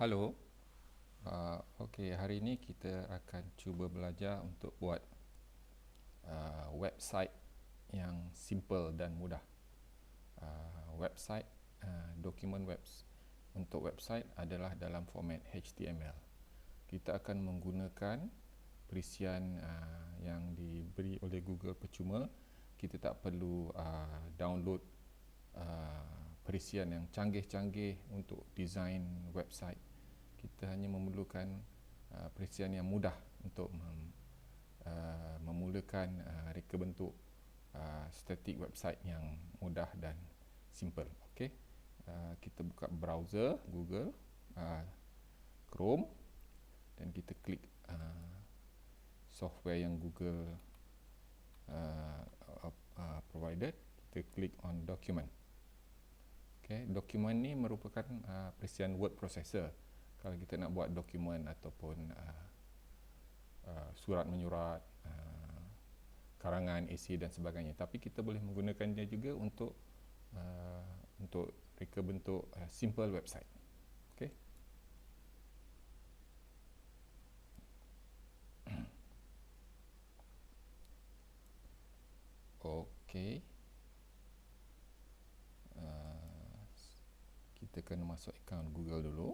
Halo. Okey, hari ini kita akan cuba belajar untuk buat website yang simple dan mudah. Website, dokumen webs untuk website adalah dalam format HTML. Kita akan menggunakan perisian yang diberi oleh Google percuma. Kita tak perlu download perisian yang canggih-canggih untuk design website. Kita hanya memerlukan perisian yang mudah untuk memulakan reka bentuk static website yang mudah dan simple. Okey, kita buka browser Google, Chrome, dan kita klik software yang Google provided. Kita klik on document. Okay, dokumen ni merupakan perisian word processor. Kalau kita nak buat dokumen ataupun surat menyurat, karangan, esei dan sebagainya. Tapi kita boleh menggunakan dia juga untuk reka bentuk simple website. Okay. Okay. Kita kena masuk akaun Google dulu.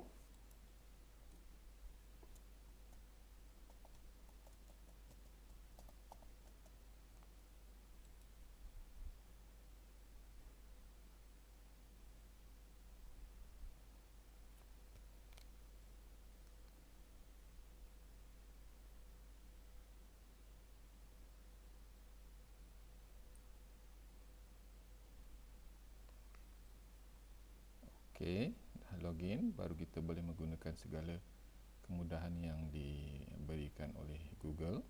Okey, dah login, baru kita boleh menggunakan segala kemudahan yang diberikan oleh Google.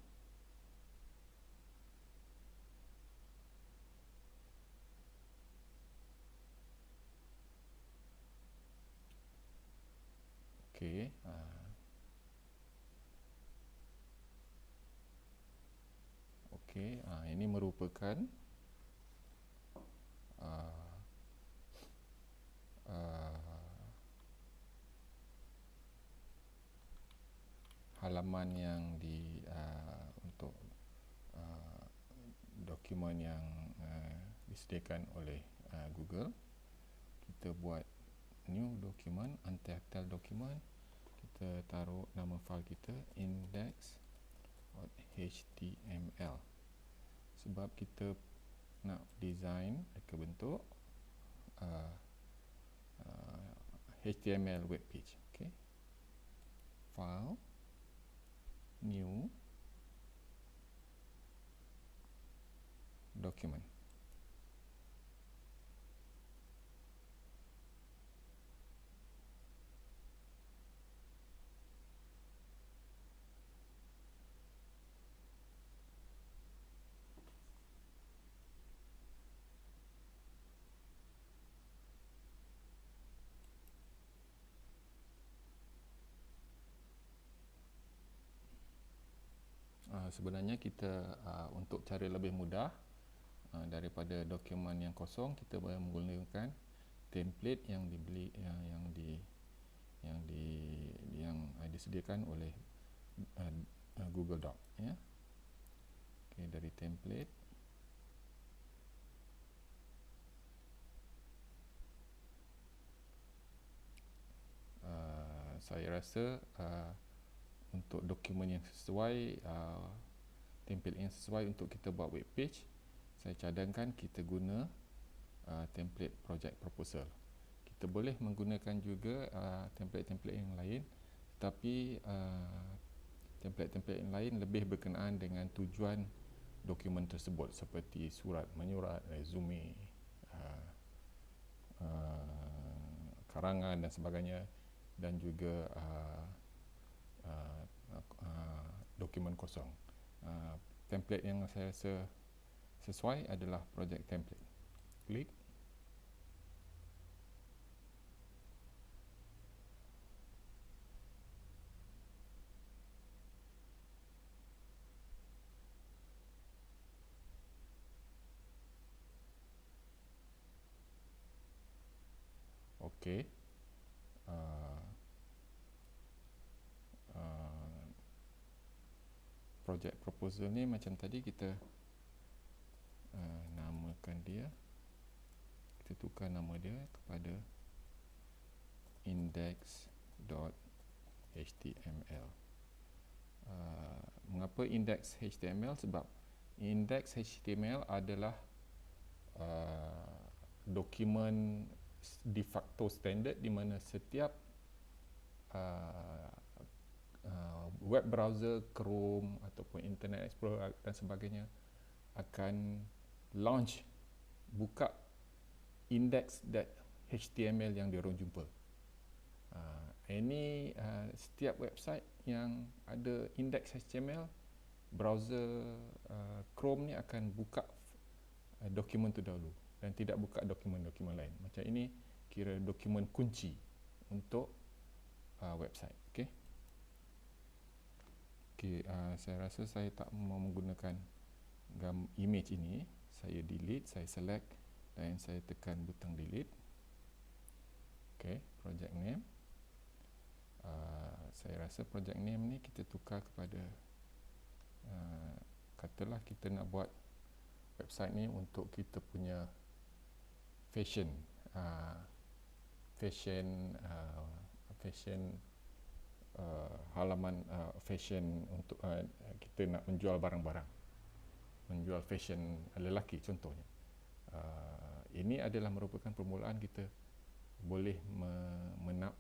Okey, okey, ini merupakan halaman yang untuk dokumen yang disediakan oleh Google. Kita buat new document, untitled document. Kita taruh nama file kita index.html. Sebab kita nak design reka bentuk HTML web page. Okay. File, new, document. Sebenarnya kita untuk cara lebih mudah daripada dokumen yang kosong, kita boleh menggunakan template yang dibeli yang disediakan oleh Google Doc, ya. Okay, dari template saya rasa untuk dokumen yang sesuai, template yang sesuai untuk kita buat web page, saya cadangkan kita guna template project proposal. Kita boleh menggunakan juga template-template yang lain, tapi template-template yang lain lebih berkenaan dengan tujuan dokumen tersebut, seperti surat menyurat, resume, karangan dan sebagainya, dan juga dokumen kosong. Template yang saya rasa sesuai adalah project template. Klik. Okey. project proposal ni macam tadi kita namakan dia, kita tukar nama dia kepada index.html. Mengapa index HTML? Sebab index HTML adalah dokumen de facto standard di mana setiap web browser, Chrome ataupun Internet Explorer dan sebagainya akan launch, buka index.html yang diorang jumpa. Ini setiap website yang ada index HTML, browser Chrome ni akan buka dokumen tu dahulu dan tidak buka dokumen-dokumen lain. Macam ini kira dokumen kunci untuk website. Okey, saya rasa saya tak mau menggunakan image ini. Saya delete, saya select dan saya tekan butang delete. Okey, project name. Saya rasa project name ni kita tukar kepada katalah kita nak buat website ni untuk kita punya fashion halaman fashion untuk kita nak menjual barang-barang, menjual fashion lelaki contohnya. Ini adalah merupakan permulaan kita boleh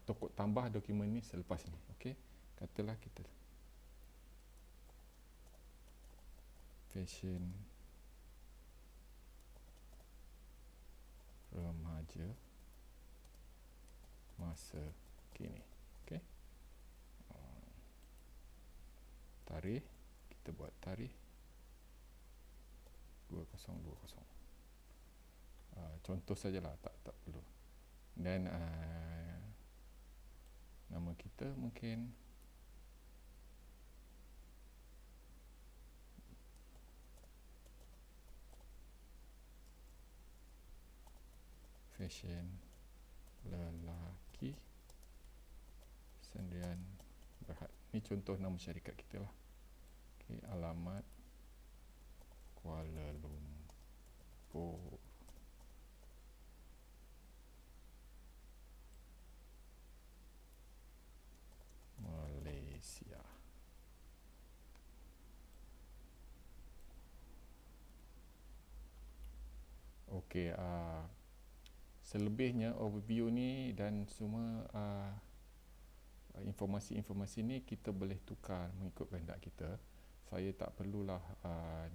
tokok tambah dokumen ni selepas ni. Okey, katalah kita fashion remaja masa kini. Okey, tarikh kita buat tarikh 2020. Contoh sajalah, tak perlu. Dan nama kita mungkin fashion lelaki Sendirian Berhad. Ini contoh nama syarikat kita lah. Okay, alamat Kuala Lumpur, Malaysia. Okey, selebihnya overview ni dan semua informasi-informasi ni kita boleh tukar mengikut kehendak kita. Saya tak perlulah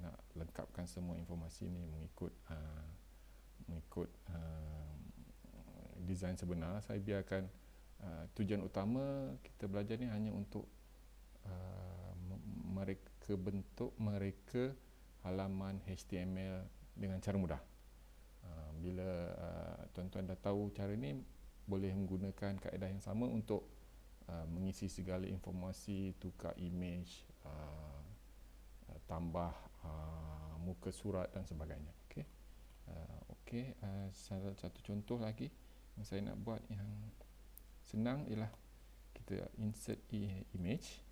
nak lengkapkan semua informasi ni mengikut design sebenar. Saya biarkan tujuan utama kita belajar ni hanya untuk mereka halaman HTML dengan cara mudah. Bila tuan-tuan dah tahu cara ni, boleh menggunakan kaedah yang sama untuk mengisi segala informasi, tukar image, tambah muka surat dan sebagainya. Okey, satu contoh lagi yang saya nak buat yang senang ialah kita insert image.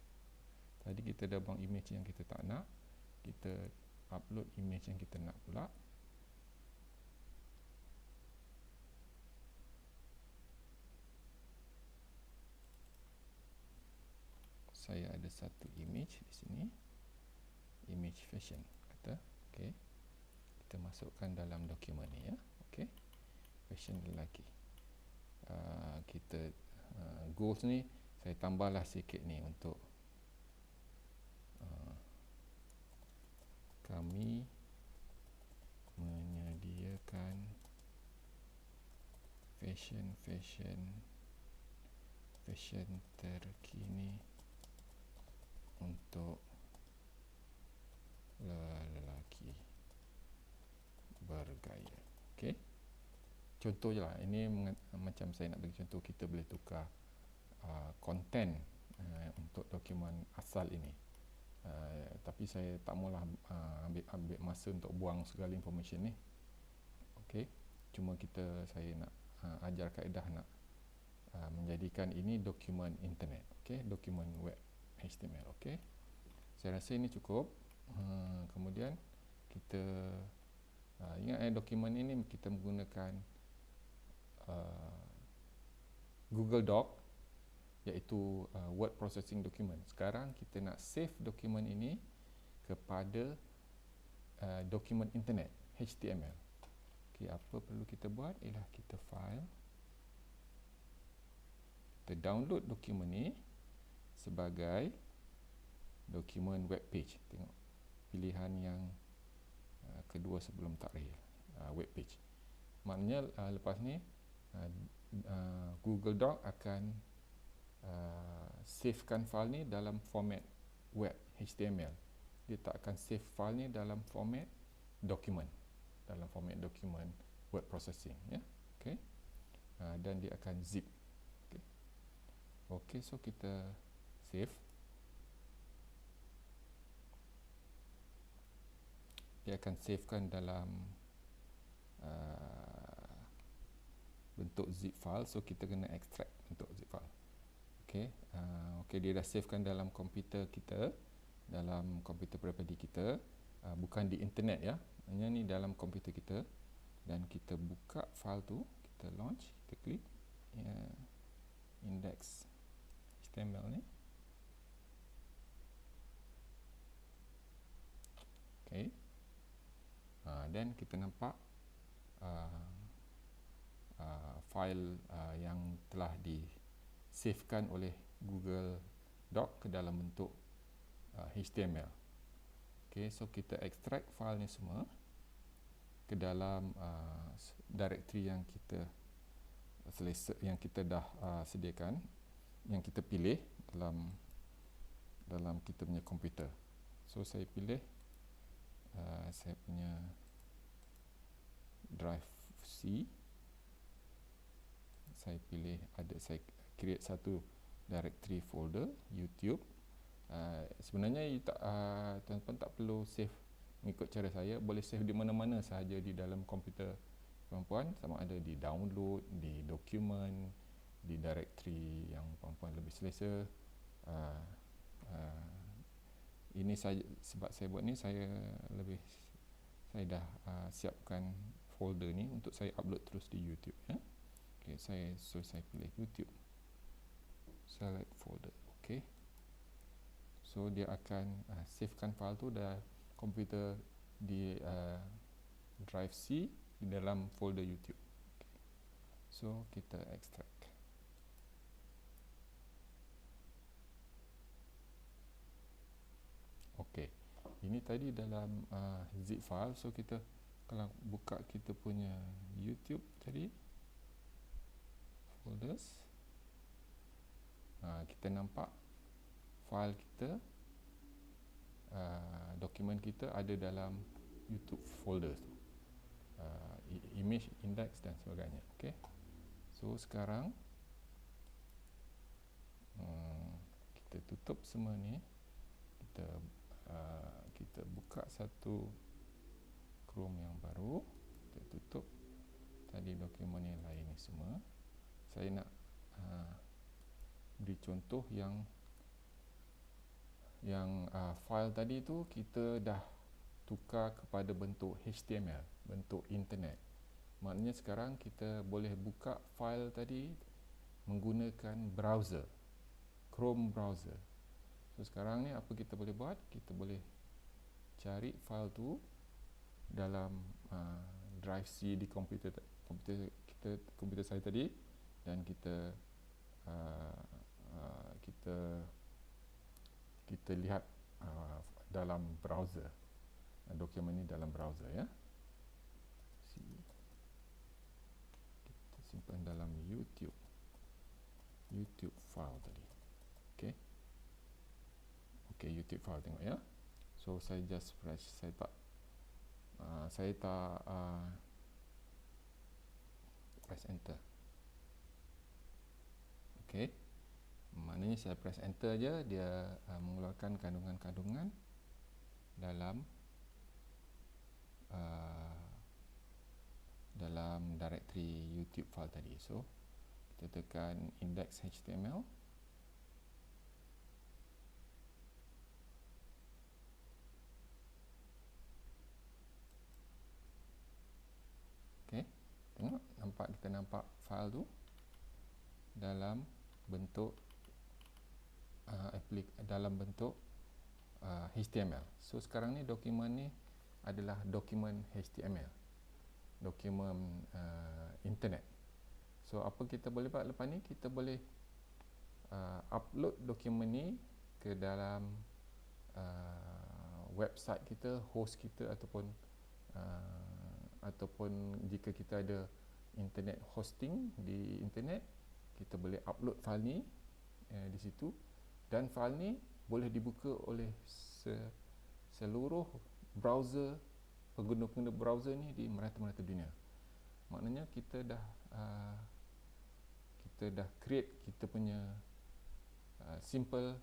Tadi kita dah buang image yang kita tak nak, kita upload image yang kita nak pula. Saya ada satu image di sini, image fashion kata. Okey, kita masukkan dalam dokumen ni ya. Okey, fashion lelaki. Kita goals ni saya tambahlah sikit ni untuk kami menyediakan fashion terkini untuk lelaki bergaya. Okey, contoh je lah. Ini macam saya nak bagi contoh, kita boleh tukar konten untuk dokumen asal ini. Tapi saya tak maulah ambil masa untuk buang segala information ni. Okey, cuma saya nak ajar kaedah nak menjadikan ini dokumen internet. Okey, dokumen web HTML. Okey, Saya rasa ini cukup. Kemudian kita ingat dokumen ini kita menggunakan Google Doc, iaitu word processing document. Sekarang kita nak save dokumen ini kepada dokumen internet HTML. Okey, apa perlu kita buat ialah kita file, kita download dokumen ni sebagai dokumen web page. Tengok pilihan yang kedua sebelum takrif, web page. Maknanya lepas ni Google Doc akan savekan file ni dalam format web HTML. Dia tak akan save file ni dalam format dokumen, dalam format dokumen word processing, ya. Okey. Dan dia akan zip. Okey. Okey, so kita save. Dia akan savekan dalam bentuk zip file, so kita kena extract bentuk zip file. Okey, okey, dia dah savekan dalam komputer kita, dalam komputer peribadi kita, bukan di internet, ya. Hanya ni dalam komputer kita, dan kita buka file tu, kita launch, kita klik index HTML ni. Okey. Dan kita nampak file yang telah disavekan oleh Google Doc ke dalam bentuk HTML. Okey, so kita extract file ni semua ke dalam directory yang kita dah sediakan, yang kita pilih dalam kita punya komputer. So saya pilih saya punya drive C. Saya pilih saya create satu directory folder YouTube. Sebenarnya tuan-tuan tak perlu save mengikut cara saya, boleh save di mana-mana sahaja di dalam komputer puan-puan, sama ada di download, di dokumen, di directory yang puan-puan lebih selesa. Ini saja sebab saya buat ni, saya dah siapkan folder ni untuk saya upload terus di YouTube, ya. Okey, saya pilih YouTube, select folder. Okey, so dia akan savekan file tu dah komputer di drive C di dalam folder YouTube. Okay. So kita extract. Okey, ini tadi dalam zip file. So kita kalau buka kita punya YouTube tadi, folders, kita nampak file kita, dokumen kita ada dalam YouTube folders tu, image, index dan sebagainya. Okey, so sekarang kita tutup semua ni, kita buka satu Chrome yang baru, kita tutup tadi dokumen yang lain ni semua. Saya nak beri contoh yang file tadi tu kita dah tukar kepada bentuk HTML, bentuk internet. Maknanya sekarang kita boleh buka file tadi menggunakan browser, Chrome browser. So sekarang ni apa kita boleh buat? Kita boleh cari file tu dalam drive C di komputer saya tadi, dan kita lihat dalam browser, dokumen ini dalam browser, ya. Kita simpan dalam YouTube file tadi. Okey. Okey, YouTube file, tengok, ya. So saya just press, saya tak press enter. Okey, maknanya saya press enter aja, dia mengeluarkan kandungan-kandungan dalam directory YouTube file tadi. So kita tekan index HTML. Tengok, kita nampak file tu dalam bentuk HTML. So sekarang ni dokumen ni adalah dokumen HTML, dokumen internet. So apa kita boleh buat lepas ni, kita boleh upload dokumen ni ke dalam website kita, host kita, ataupun jika kita ada internet hosting di internet, kita boleh upload file ni di situ, dan file ni boleh dibuka oleh seluruh browser, pengguna-pengguna browser ni di merata-merata dunia. Maknanya kita dah create kita punya simple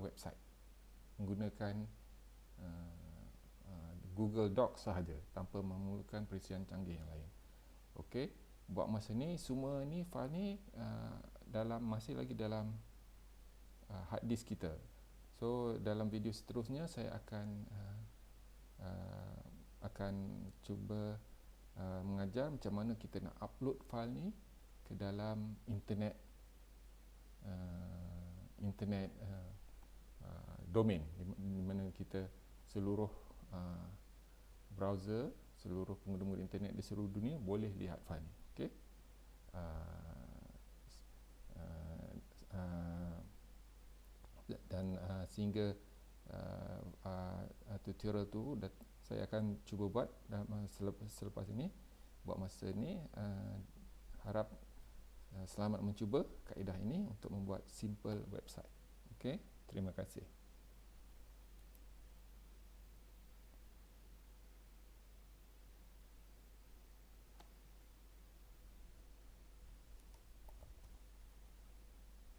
website menggunakan Google Docs sahaja, tanpa memerlukan perisian canggih yang lain. Okey, buat masa ni semua ni file ni masih lagi dalam hard disk kita. So dalam video seterusnya saya akan cuba mengajar macam mana kita nak upload file ni ke dalam internet domain, di mana kita seluruh browser, seluruh pengguna internet di seluruh dunia boleh lihat file ni. Okey, dan sehingga tutorial tu saya akan cuba buat selepas ini. Buat masa ni harap selamat mencuba kaedah ini untuk membuat simple website. Okey, terima kasih.